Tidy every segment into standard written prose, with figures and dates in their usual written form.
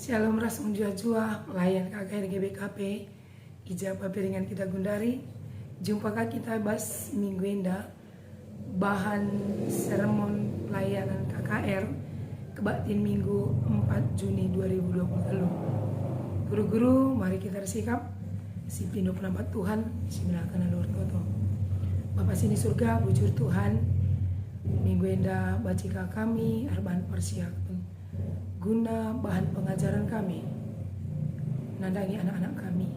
Shalom rasung jua-jua, layan KKR GBKP, ijabah piringan kita gundari. Jumpakah kita bahas minggu indah, bahan sermon pelayanan KKR, kebaktian minggu 4 Juni 2020. Guru-guru, mari kita bersikap, si pindo penampat Tuhan, si menakan Lord Toto. Bapak sini surga, bujur Tuhan, minggu indah bacika kami, arban persiapan guna bahan pengajaran kami, nandangi anak-anak kami,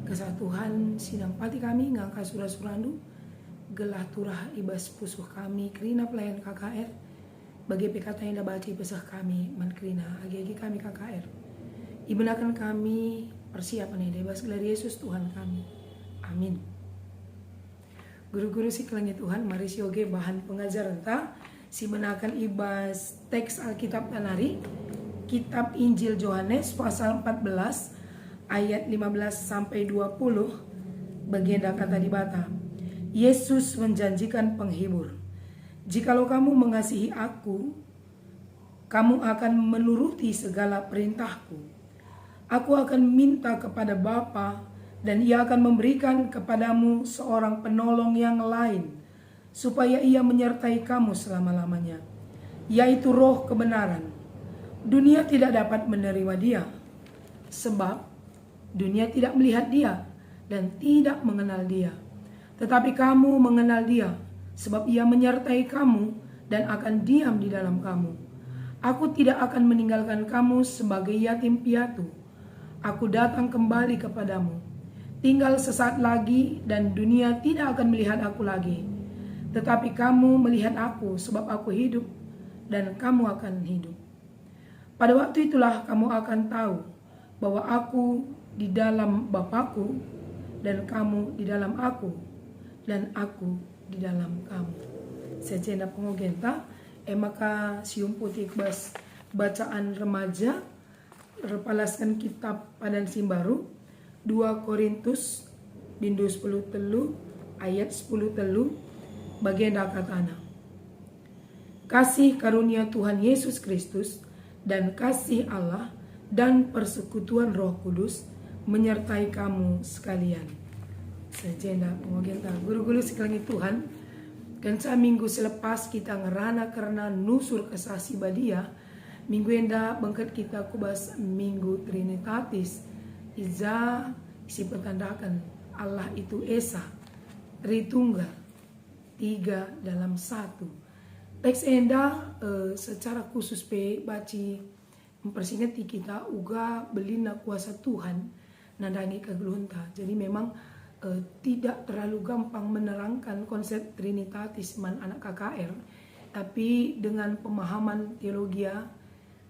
kesatuan sinang pati kami, ngangka surah-surandu, gelah turah ibas pusuh kami, kerina pelayan KKR, bagi PKT yang baca pesah kami, man kerina agi-agi kami KKR, ibenakan kami persiapan yang bebas gelar Yesus Tuhan kami, amin. Guru-guru si kelangi Tuhan, mari si oge bahan pengajaran ta, si menakan ibas teks Alkitab tanari, kitab Injil Yohanes pasal 14 ayat 15 sampai 20, bagian kata di bata. Yesus menjanjikan penghibur. Jikalau kamu mengasihi aku, kamu akan menuruti segala perintahku. Aku akan minta kepada Bapa dan ia akan memberikan kepadamu seorang penolong yang lain, supaya ia menyertai kamu selama-lamanya, yaitu Roh kebenaran. Dunia tidak dapat menerima dia, sebab dunia tidak melihat dia dan tidak mengenal dia. Tetapi kamu mengenal dia, sebab ia menyertai kamu dan akan diam di dalam kamu. Aku tidak akan meninggalkan kamu sebagai yatim piatu. Aku datang kembali kepadamu. Tinggal sesaat lagi dan dunia tidak akan melihat aku lagi. Tetapi kamu melihat aku, sebab aku hidup dan kamu akan hidup. Pada waktu itulah kamu akan tahu bahwa aku di dalam Bapakku dan kamu di dalam aku dan aku di dalam kamu. Sejena pengogenta, maka sium putih bas bacaan remaja, repalaskan kitab padan simbaru, 2 Korintus bindu 10 telu ayat 10 telu, bagian dakatana. Kasih karunia Tuhan Yesus Kristus dan kasih Allah dan persekutuan Roh Kudus menyertai kamu sekalian. Sejenda pengogenta guru-guru sekalian Tuhan, kenca minggu selepas kita ngerana karena nusur kesasi badia, minggu enda bengket kita kubas minggu Trinitatis, iza isi pertandakan Allah itu Esa, Tritunggal, 3 dalam 1. Teks enda secara khusus baci mempersingati kita uga belina kuasa Tuhan nandangi kegelunta. Jadi memang tidak terlalu gampang menerangkan konsep Trinitatis man anak KKR, tapi dengan pemahaman teologia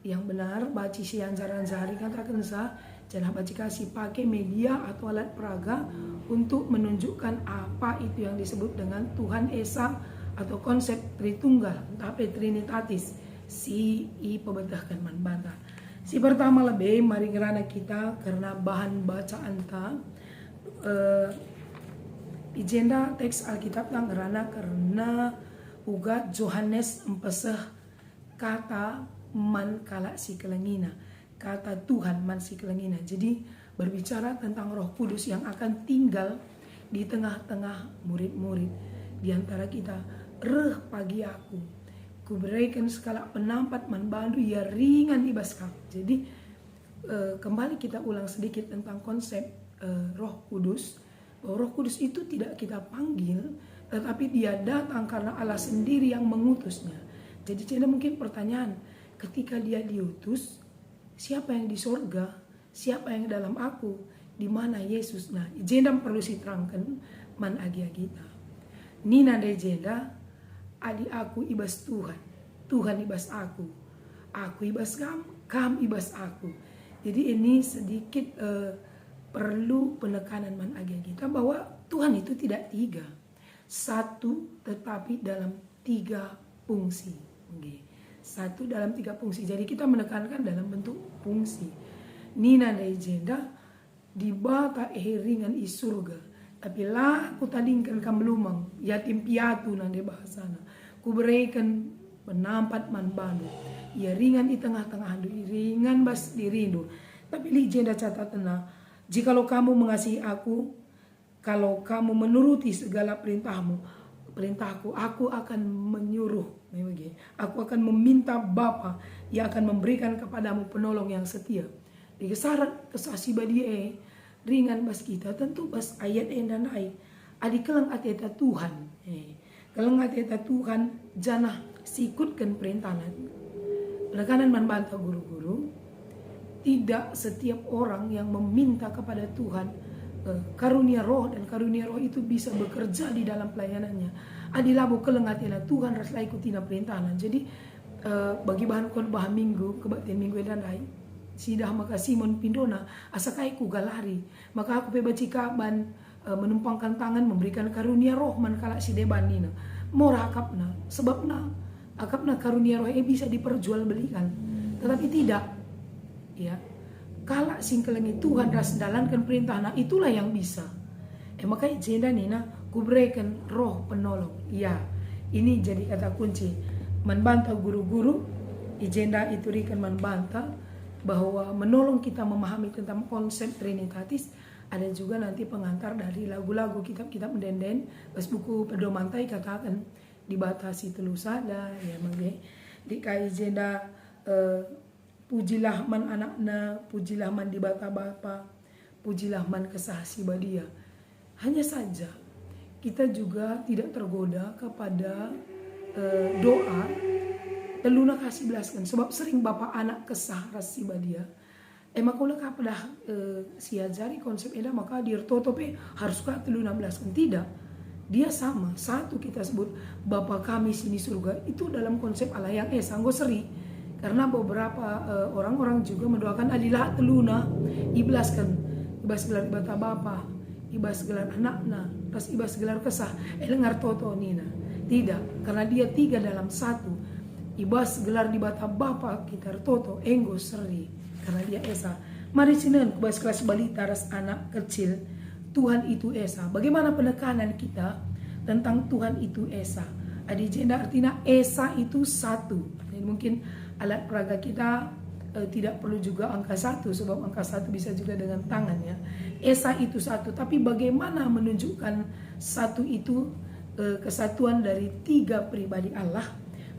yang benar baci sian jaran-jari katakan sah jangan baci kasih pakai media atau alat peraga untuk menunjukkan apa itu yang disebut dengan Tuhan Esa atau konsep Tritunggal, tapi Trinitatis, si i pebetahkan man banta. Si pertama lebih mari ngerana kita karena bahan bacaan ta agenda teks Alkitab yang ngerana karena uga Yohanes empesah kata man kala si kelengina, kata Tuhan man si kelengina. Jadi berbicara tentang Roh Kudus yang akan tinggal di tengah-tengah murid-murid di antara kita. Reh pagi aku, ku berikan segala penampat man bandu ya ringan ibas kaku. Jadi kembali kita ulang sedikit tentang konsep Roh Kudus. Bahwa Roh Kudus itu tidak kita panggil, tetapi dia datang karena Allah sendiri yang mengutusnya. Jadi tidak mungkin pertanyaan, ketika dia diutus, siapa yang di sorga, siapa yang dalam aku, di mana Yesus? Nah, jendam perlu diterangkan man agi-agita. Nina de jenda, adi aku ibas Tuhan, Tuhan ibas aku ibas kamu ibas aku. Jadi ini sedikit perlu penekanan man agi kita bahwa Tuhan itu tidak 3, 1 tetapi dalam 3 fungsi. Okay. 1 dalam 3 fungsi. Jadi kita menekankan dalam bentuk fungsi. Nina de jenda di bata ringan i surga. Tapi lah ku tadingkan kam lumang yatim piatu nande bahasana. Ku berikan penampat man bandu. Ia ringan di tengah-tengah handu, ringan bas di rindu. Tapi li jenda catatan, jikalau kamu mengasihi aku, kalau kamu menuruti segala perintahku, aku akan menyuruh, aku akan meminta Bapa yang akan memberikan kepadamu penolong yang setia. Di kesaran kesasi badie ringan bas kita, tentu bas ayat dan ai. Adi kelang ateta Tuhan, kelang ateta Tuhan janah sikutkan perintahnya. Rekanan membantah guru-guru, tidak setiap orang yang meminta kepada Tuhan karunia roh, dan karunia roh itu bisa bekerja di dalam pelayanannya. Adilabu kelengatnya Tuhan raslah ikutina perintahan. Jadi bagi bahan khotbah minggu kebaktian minggu dan lain sidah maka Simon Pindona asakai ku galari, maka aku pebaci kaban menumpangkan tangan memberikan karunia roh mankala si deban nina morah akapna, sebabna akapna karunia roh bisa diperjualbelikan, tetapi tidak ya. Kala singkelengi Tuhan ras dalankan perintahna, itulah yang bisa. Maka jenda nina kuberikan roh penolong. Ya, ini jadi kata kunci. Membantah guru-guru, agenda itu rikan membantah bahwa menolong kita memahami tentang konsep Trinitatis. Ada juga nanti pengantar dari lagu-lagu kitab-kitab mendenden, pas buku pedomantai katakan dibatasi telusada ya mage di kai jenda pujilah man anakna, pujilah man dibata bapa, pujilah man kesahsi badia. Hanya saja kita juga tidak tergoda kepada doa teluna kasih belaskan, sebab sering bapak anak kesah rasi badia. Makula kapada siajari konsep eda maka dir totope haruskah teluna belaskan, tidak. Dia sama, satu kita sebut Bapa kami sini surga, itu dalam konsep Allah yang anggo seri. Karena beberapa orang-orang juga mendoakan adilah teluna, iblaskan, ibas gelar ibata bapa, ibas gelar anakna, pas ibas gelar kesah, elengar toto nina. Tidak, karena dia tiga dalam satu. Ibas gelar di bata bapa kita toto, enggo seri, karena dia esa. Mari sinen kubas kelas balita ras anak kecil, Tuhan itu esa. Bagaimana penekanan kita tentang Tuhan itu esa? Adi jenda artinya esa itu satu. Jadi mungkin alat peraga kita tidak perlu juga angka satu, sebab angka satu bisa juga dengan tangan ya. Esa itu satu, tapi bagaimana menunjukkan satu itu kesatuan dari tiga pribadi Allah?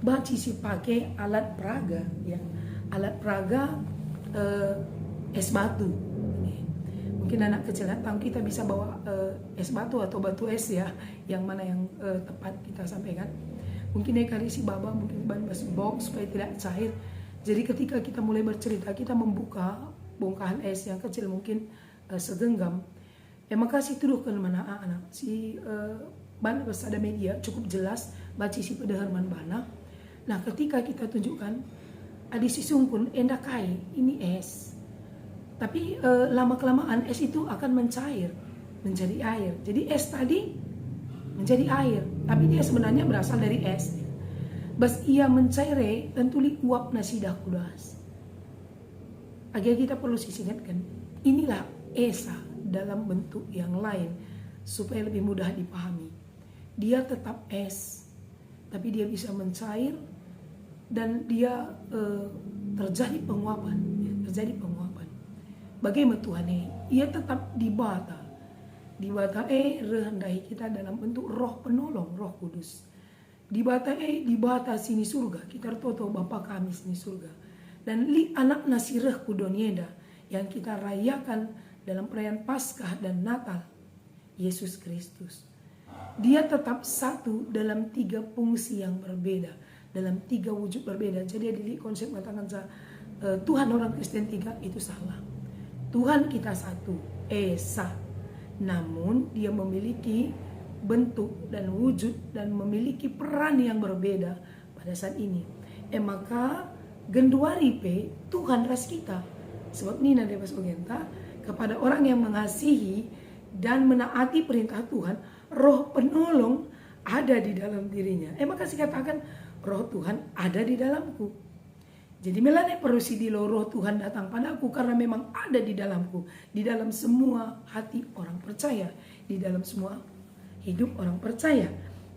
Baci si pakai alat peraga ya. Alat peraga es batu. Mungkin anak kecil tahu kita bisa bawa es batu atau batu es ya, yang mana yang tepat kita sampaikan. Mungkin kali si baba mungkin ban box supaya tidak cair. Jadi ketika kita mulai bercerita, kita membuka bongkahan es yang kecil mungkin segenggam. Maka si tuduhkan mana anak si ban ada media cukup jelas baca si pedeharman bana. Nah ketika kita tunjukkan adi si sungkun endak kai ini es. Tapi lama-kelamaan es itu akan mencair menjadi air. Jadi es tadi menjadi air, tapi dia sebenarnya berasal dari es. Bas ia mencaire tentu li uap nasi dah kudas. Agar kita perlu sisingkan, inilah esa dalam bentuk yang lain supaya lebih mudah dipahami. Dia tetap es, tapi dia bisa mencair dan dia terjadi penguapan, Bagaimana Tuhan ia tetap dibata rendahi kita dalam bentuk roh penolong, roh kudus. Dibata sini surga, kita toto Bapa kami sini surga. Dan li anak nasireh kudonieda yang kita rayakan dalam perayaan Paskah dan Natal, Yesus Kristus. Dia tetap satu dalam tiga fungsi yang berbeda, dalam tiga wujud berbeda. Jadi di konsep mengatakan Tuhan orang Kristen tiga itu salah. Tuhan kita satu, esa. Namun dia memiliki bentuk dan wujud dan memiliki peran yang berbeda pada saat ini. Maka genduari Tuhan ras kita. Sebab Nina Dewas Ogenta kepada orang yang mengasihi dan menaati perintah Tuhan, roh penolong ada di dalam dirinya. Maka saya katakan roh Tuhan ada di dalamku. Jadi melane perlu sidilo roh Tuhan datang padaku karena memang ada di dalamku, di dalam semua hati orang percaya, di dalam semua hidup orang percaya.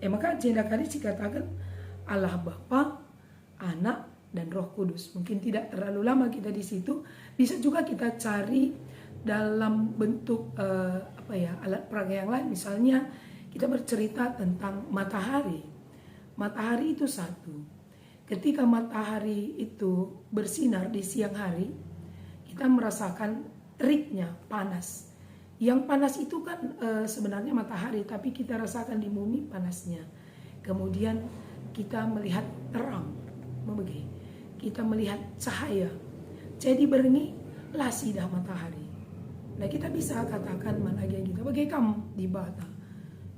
Maka jenda kali dikatakan Allah Bapa, Anak, dan Roh Kudus. Mungkin tidak terlalu lama kita di situ. Bisa juga kita cari dalam bentuk alat peraga yang lain. Misalnya kita bercerita tentang matahari. Matahari itu satu. Ketika matahari itu bersinar di siang hari, kita merasakan teriknya panas. Yang panas itu kan sebenarnya matahari, tapi kita rasakan di bumi panasnya. Kemudian kita melihat terang, kita melihat cahaya. Jadi berengi lah sidah matahari. Nah kita bisa katakan mana kita bagaikan di bata.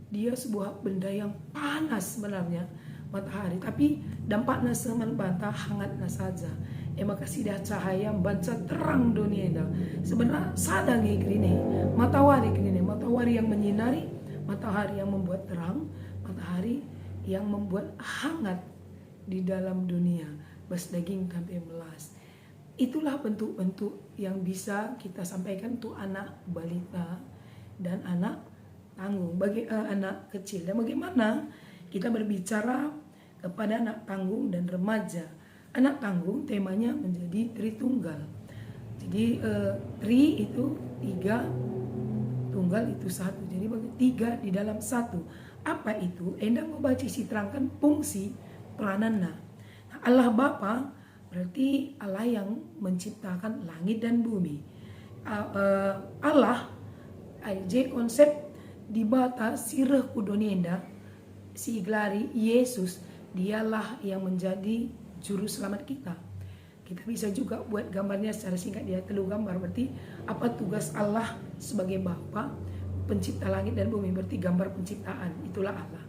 Dia sebuah benda yang panas sebenarnya matahari, tapi dampaknya seman bata hangatnya saja. Maka sidah cahaya membanca terang dunia dah. Sebenarnya sadang ini matahari yang menyinari, matahari yang membuat terang, matahari yang membuat hangat di dalam dunia. Bas daging sampai melas. Itulah bentuk-bentuk yang bisa kita sampaikan untuk anak balita dan anak tanggung, bagi anak kecil. Dan bagaimana kita berbicara kepada anak tanggung dan remaja. Anak tanggung temanya menjadi Tritunggal. Jadi tri itu 3, tunggal itu 1. Jadi 3 di dalam 1. Apa itu? Endang membaca terangkan fungsi peranannya. Nah, Allah Bapa berarti Allah yang menciptakan langit dan bumi. Allah aja konsep di bata sirah kudonienda si iglari Yesus, dialah yang menjadi juru selamat kita. Kita bisa juga buat gambarnya secara singkat, dia telu gambar. Berarti apa tugas Allah sebagai Bapa pencipta langit dan bumi, berarti gambar penciptaan, itulah Allah.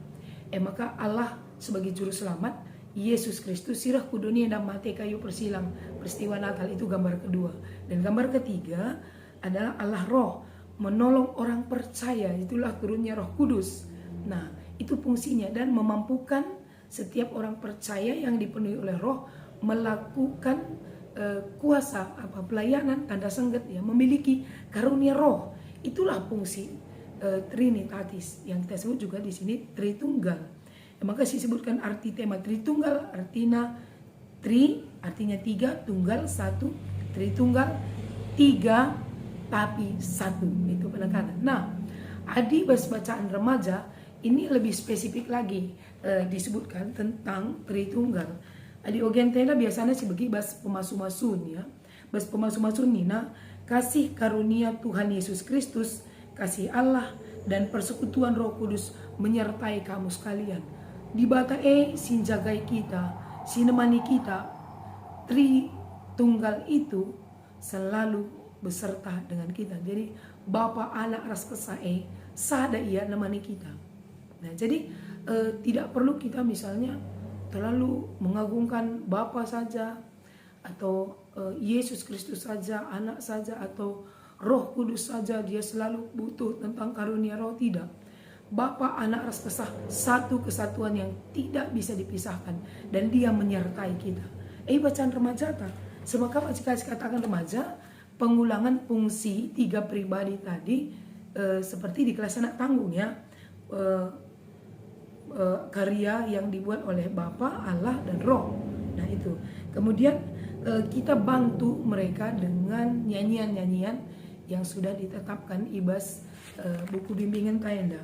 Maka Allah sebagai juru selamat, Yesus Kristus sirah kudunia dan mati kayu persilang, peristiwa Natal, itu gambar kedua. Dan gambar ketiga adalah Allah Roh, menolong orang percaya, itulah turunnya Roh Kudus. Nah, itu fungsinya, dan memampukan setiap orang percaya yang dipenuhi oleh Roh melakukan kuasa pelayanan tanda sengget, ya, memiliki karunia Roh. Itulah fungsi Trinitatis yang kita sebut juga di sini Tritunggal. Maka disebutkan arti tema Tritunggal, artinya tri artinya 3, tunggal 1, Tritunggal 3 tapi 1, itu penekanan. Nah, adi bacaan remaja ini lebih spesifik lagi disebutkan tentang Tritunggal. Adi ogentena biasanya sebagai bas pemasu-masun, ya. Bas pemasu-masun nina kasih karunia Tuhan Yesus Kristus, kasih Allah dan persekutuan Roh Kudus menyertai kamu sekalian. Di bata sinjagai kita, sinemani kita, Tritunggal itu selalu beserta dengan kita. Jadi Bapa, Anak, Ras Kesae sada ia nemani kita. Nah, jadi tidak perlu kita misalnya terlalu mengagungkan Bapa saja, atau Yesus Kristus saja, Anak saja, atau Roh Kudus saja, dia selalu butuh tentang karunia Roh. Tidak. Bapa, Anak, Ras Kesah, satu kesatuan yang tidak bisa dipisahkan, dan dia menyertai kita. Bacaan remaja tak? Semaka jika katakan remaja, pengulangan fungsi 3 pribadi tadi seperti di kelas anak tanggung, ya. Karya yang dibuat oleh Bapa, Allah, dan Roh. Nah itu. Kemudian kita bantu mereka dengan nyanyian-nyanyian yang sudah ditetapkan ibas buku bimbingan Tayenda.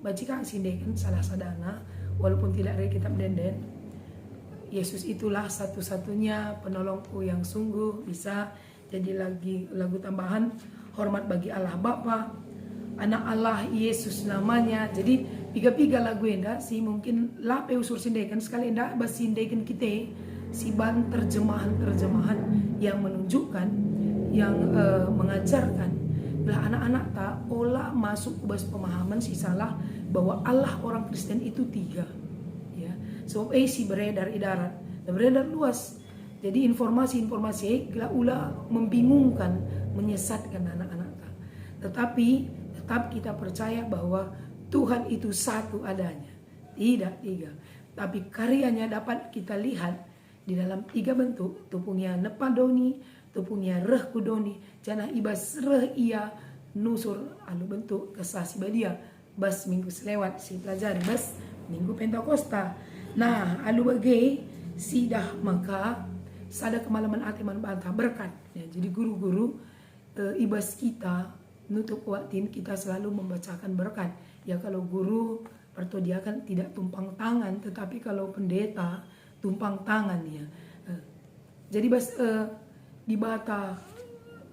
Bacika sindekan salah sadana, walaupun tidak ada kitab denden. Yesus itulah satu-satunya penolongku yang sungguh bisa jadi lagi lagu tambahan. Hormat bagi Allah Bapa, Anak Allah Yesus namanya. Jadi piga-piga lagu enda si mungkin lape usur sindekan sekali enda bas sindekan kita si ban terjemahan yang menunjukkan, yang mengajarkan belah anak-anak tak olah masuk ke bas pemahaman si salah bahwa Allah orang Kristen itu 3, ya. Sebab si beredar di darat dan beredar luas. Jadi informasi-informasi ulah membingungkan, menyesatkan anak-anak tak. Tetapi tetap kita percaya bahwa Tuhan itu satu adanya, tidak 3. Tapi karyanya dapat kita lihat di dalam 3 bentuk. Tupungnya nepadoni, tupungnya reh kudoni, jana ibas reh ia nusur alu bentuk kesasi badia. Bas minggu selewat si pelajari bas minggu Pentakosta. Nah, alu bagai sidah maka sada kemalaman ati man bantah berkat ya. Jadi guru-guru ibas kita nutup waktin kita selalu membacakan berkat ya. Kalau guru pertodiakan tidak tumpang tangan, tetapi kalau pendeta tumpang tangan ya. Jadi bas di bata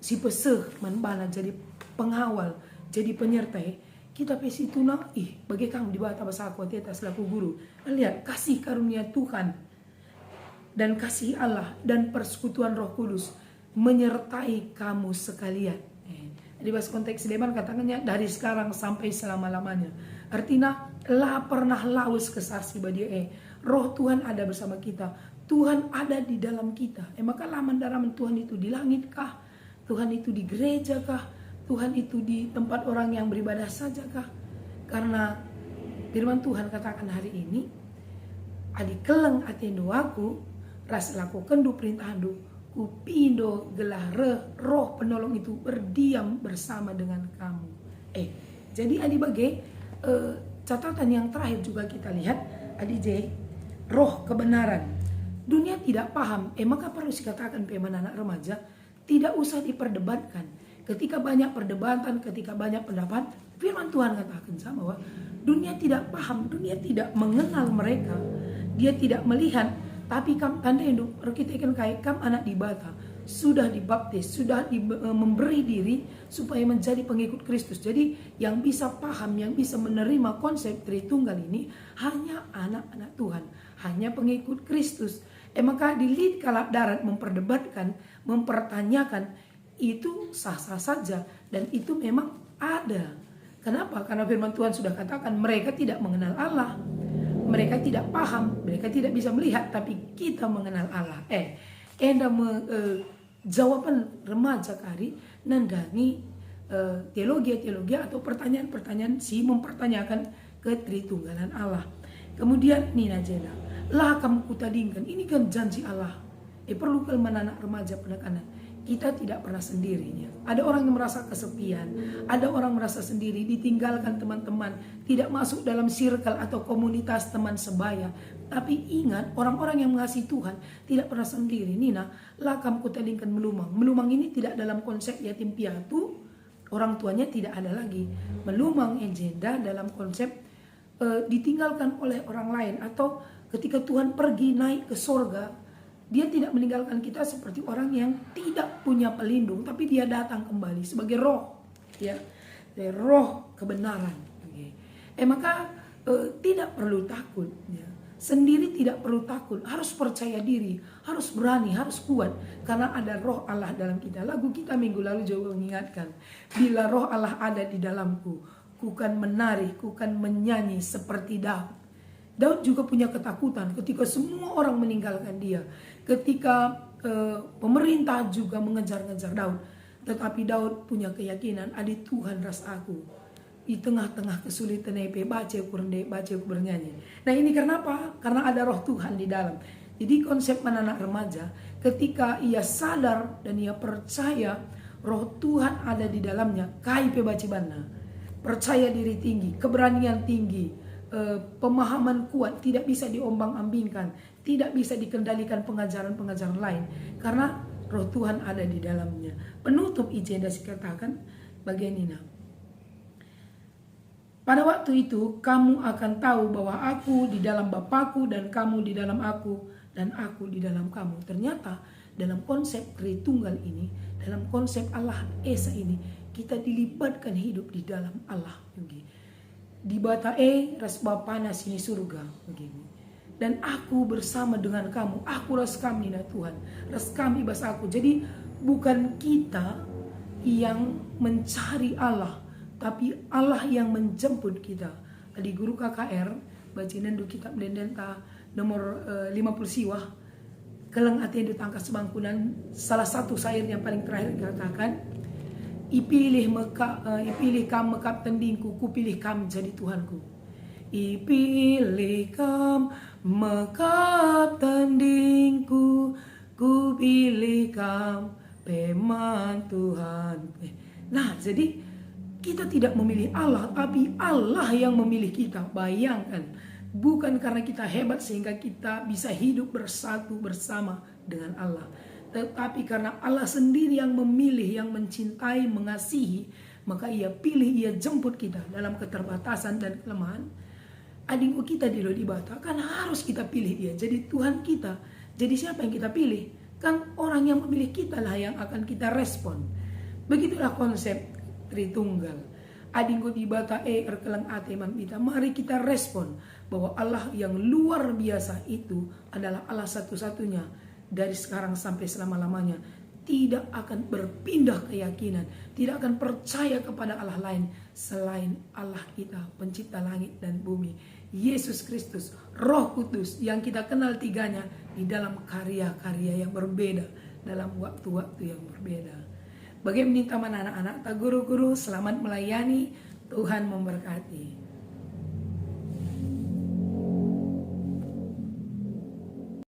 si peseh manbana jadi pengawal, jadi penyertai kita pesi tuna bagi kamu di bata bahasa aku teta selaku guru. Lihat kasih karunia Tuhan dan kasih Allah dan persekutuan Roh Kudus menyertai kamu sekalian. Di bahasa konteks Deman katakannya dari sekarang sampai selama-lamanya. Artinya lah pernah laus kesasi badia Roh Tuhan ada bersama kita. Tuhan ada di dalam kita. Maka laman daraman Tuhan itu di langit kah? Tuhan itu di gereja kah? Tuhan itu di tempat orang yang beribadah saja kah? Karena firman Tuhan katakan hari ini, adi keleng atendo aku, ras laku kendu perintahandu, kupindo gelah roh penolong itu berdiam bersama dengan kamu. Jadi adi bagai catatan yang terakhir juga kita lihat, adi J, roh kebenaran. Dunia tidak paham, maka perlu dikatakan peman anak remaja, tidak usah diperdebatkan. Ketika banyak perdebatan, ketika banyak pendapat, firman Tuhan katakan sama bahwa dunia tidak paham, dunia tidak mengenal mereka, dia tidak melihat. Tapi kam tanda induk kita ikan kai kam anak dibata sudah dibaptis, sudah memberi diri supaya menjadi pengikut Kristus. Jadi yang bisa paham, yang bisa menerima konsep Tritunggal ini hanya anak-anak Tuhan, hanya pengikut Kristus. Maka di lid kalap darat memperdebatkan, mempertanyakan itu sah-sah saja dan itu memang ada. Kenapa? Karena firman Tuhan sudah katakan mereka tidak mengenal Allah. Mereka tidak paham, mereka tidak bisa melihat, tapi kita mengenal Allah. Jawaban remaja kari nandani teologi atau pertanyaan-pertanyaan si mempertanyakan ketritunggalan Allah. Kemudian Nina Jena, lah kamu kutadingkan, ini kan janji Allah. Perlu kelemahan anak remaja penekanan. Kita tidak pernah sendirinya. Ada orang yang merasa kesepian, ada orang merasa sendiri, ditinggalkan teman-teman, tidak masuk dalam circle atau komunitas teman sebaya. Tapi ingat, orang-orang yang mengasihi Tuhan tidak pernah sendiri. Nina, lakam kutadingkan melumang. Melumang ini tidak dalam konsep yatim piatu, orang tuanya tidak ada lagi. Melumang agenda dalam konsep ditinggalkan oleh orang lain, atau ketika Tuhan pergi naik ke sorga, dia tidak meninggalkan kita seperti orang yang tidak punya pelindung, tapi dia datang kembali sebagai roh, ya, roh kebenaran. Maka tidak perlu takut, ya. Sendiri tidak perlu takut, harus percaya diri, harus berani, harus kuat, karena ada roh Allah dalam kita. Lagu kita minggu lalu juga mengingatkan, bila roh Allah ada di dalamku, ku kan menari, ku kan menyanyi seperti Daud. Daud juga punya ketakutan ketika semua orang meninggalkan dia. Ketika pemerintah juga mengejar-ngejar Daud. Tetapi Daud punya keyakinan, adi Tuhan ras aku. Di tengah-tengah kesulitan baca aku bernyanyi. Nah ini kenapa? Karena ada roh Tuhan di dalam. Jadi konsep anak remaja, ketika ia sadar dan ia percaya roh Tuhan ada di dalamnya, kai baca bana. Percaya diri tinggi, keberanian tinggi, pemahaman kuat, tidak bisa diombang-ambingkan, tidak bisa dikendalikan pengajaran-pengajaran lain, karena roh Tuhan ada di dalamnya. Penutup ijenda dikatakan bagian ini. Pada waktu itu kamu akan tahu bahwa aku di dalam Bapakku dan kamu di dalam aku dan aku di dalam kamu. Ternyata dalam konsep Tritunggal ini, dalam konsep Allah Esa ini, kita dilibatkan hidup di dalam Allah. Di bata ras bapana sini surga begini. Dan aku bersama dengan kamu, aku ras kami na Tuhan, ras kami bas aku. Jadi bukan kita yang mencari Allah, tapi Allah yang menjemput kita. Di guru KKR bacaan du kitab Dendenta nomor 50 siwah keleng atiendu tangkas bangkunan, salah satu syair yang paling terakhir katakan, ipilih kam mekap tendingku, kupilih kam jadi Tuhanku. Ipilih kam mekap tendingku, kupilih kam peman Tuhan. Nah, jadi kita tidak memilih Allah, tapi Allah yang memilih kita. Bayangkan, Bukan karena kita hebat sehingga kita bisa hidup bersatu bersama dengan Allah, tetapi karena Allah sendiri yang memilih, yang mencintai, mengasihi, maka Ia pilih, Ia jemput kita dalam keterbatasan dan kelemahan. Adikku kita di Lodibata kan harus kita pilih Dia jadi Tuhan kita. Jadi siapa yang kita pilih? Kan orang yang memilih kita lah yang akan kita respon. Begitulah konsep Tritunggal. Adikku di bata erkelang ate mambita. Mari kita respon bahwa Allah yang luar biasa itu adalah Allah satu-satunya dari sekarang sampai selama-lamanya. Tidak akan berpindah keyakinan, tidak akan percaya kepada Allah lain selain Allah kita, pencipta langit dan bumi, Yesus Kristus, Roh Kudus yang kita kenal tiganya di dalam karya-karya yang berbeda, dalam waktu-waktu yang berbeda. Bagaimana teman anak-anak, tak guru-guru, selamat melayani, Tuhan memberkati.